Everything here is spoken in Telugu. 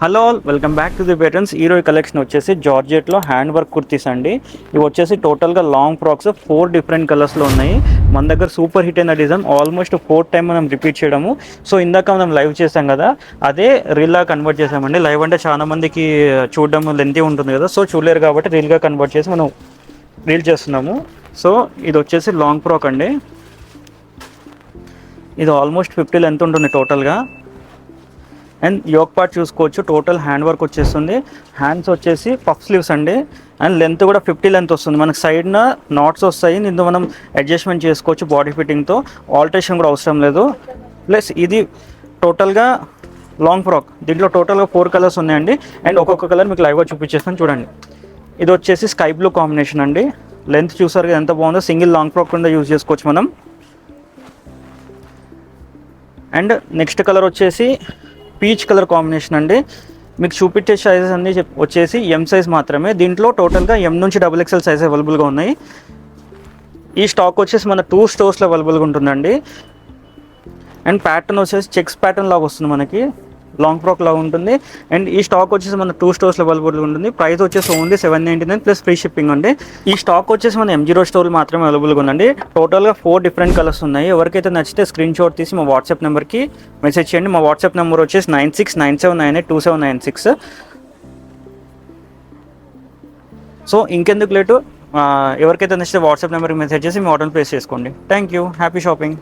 Hello all, welcome back to the patterns. ఈరోజు కలెక్షన్ వచ్చేసి జార్జెట్లో హ్యాండ్ వర్క్ కుర్తీస్ అండి. ఇవి వచ్చేసి టోటల్గా లాంగ్ ఫ్రాక్స్ 4 డిఫరెంట్ కలర్స్లో ఉన్నాయి. మన దగ్గర సూపర్ హిట్ అయిన డిజైన్ ఆల్మోస్ట్ 4 టైం మనం రిపీట్ చేయడము. సో ఇందాక మనం లైవ్ చేసాం కదా, అదే రీల్లా కన్వర్ట్ చేసామండి. లైవ్ అంటే చాలా మందికి చూడడం లెంతీ ఉంటుంది కదా, సో చూడలేరు కాబట్టి రీల్గా కన్వర్ట్ చేసి మనం రీల్ చేస్తున్నాము. సో ఇది వచ్చేసి లాంగ్ ఫ్రాక్ అండి. ఇది ఆల్మోస్ట్ 50 లెంత్ ఉంటుంది టోటల్గా. అండ్ యోక్ పార్ట్ చూసుకోవచ్చు, టోటల్ హ్యాండ్ వర్క్ వచ్చేస్తుంది. హ్యాండ్స్ వచ్చేసి పఫ్ స్లీవ్స్ అండి. అండ్ లెంత్ కూడా 50 లెంత్ వస్తుంది. మనకి సైడ్న నాట్స్ వస్తాయి, దీంతో మనం అడ్జస్ట్మెంట్ చేసుకోవచ్చు బాడీ ఫిట్టింగ్తో. ఆల్టరేషన్ కూడా అవసరం లేదు. ప్లస్ ఇది టోటల్గా లాంగ్ ఫ్రాక్. దీంట్లో టోటల్గా 4 కలర్స్ ఉన్నాయండి. అండ్ ఒక్కొక్క కలర్ మీకు లైవ్గా చూపించేస్తాను చూడండి. ఇది వచ్చేసి స్కై బ్లూ కాంబినేషన్ అండి. లెంత్ చూసారు ఎంత బాగుందో, సింగిల్ లాంగ్ ఫ్రాక్ కింద యూజ్ చేసుకోవచ్చు మనం. అండ్ నెక్స్ట్ కలర్ వచ్చేసి పీచ్ కలర్ కాంబినేషన్ అండి. మీకు చూపించే సైజెస్ అన్నీ వచ్చేసి ఎం సైజ్ మాత్రమే. దీంట్లో టోటల్గా ఎం నుంచి XXL సైజ్ అవైలబుల్గా ఉన్నాయి. ఈ స్టాక్ వచ్చేసి మన 2 స్టోర్స్లో అవైలబుల్గా ఉంటుందండి. అండ్ ప్యాటర్న్ వచ్చేసి చెక్స్ ప్యాటర్న్ లాగా వస్తుంది, మనకి లాంగ్ ఫ్రాక్ లాగా ఉంటుంది. అండ్ ఈ స్టాక్ వచ్చేసి మన 2 స్టోర్స్లో అవైలబుల్గా ఉంటుంది. ప్రైస్ వచ్చేసి ఓన్లీ 799 ప్లస్ ఫ్రీ షిప్పింగ్ అండి. ఈ స్టాక్ వచ్చేసి మన M0 స్టోర్ మాత్రమే అవైలబుల్గా ఉందండి. టోటల్గా 4 డిఫరెంట్ కలర్స్ ఉన్నాయి. ఎవరికైతే నచ్చితే స్క్రీన్ షాట్ తీసి మా వాట్సాప్ నెంబర్కి మెసేజ్ చేయండి. మా వాట్సాప్ నెంబర్ వచ్చేసి 9697982796. సో ఇంకెందుకు లేటు, ఎవరికైతే నచ్చితే వాట్సాప్ నెంబర్కి మెసేజ్ చేసి మీ ఆర్డర్ ప్లేస్ చేసుకోండి. Thank you, happy shopping.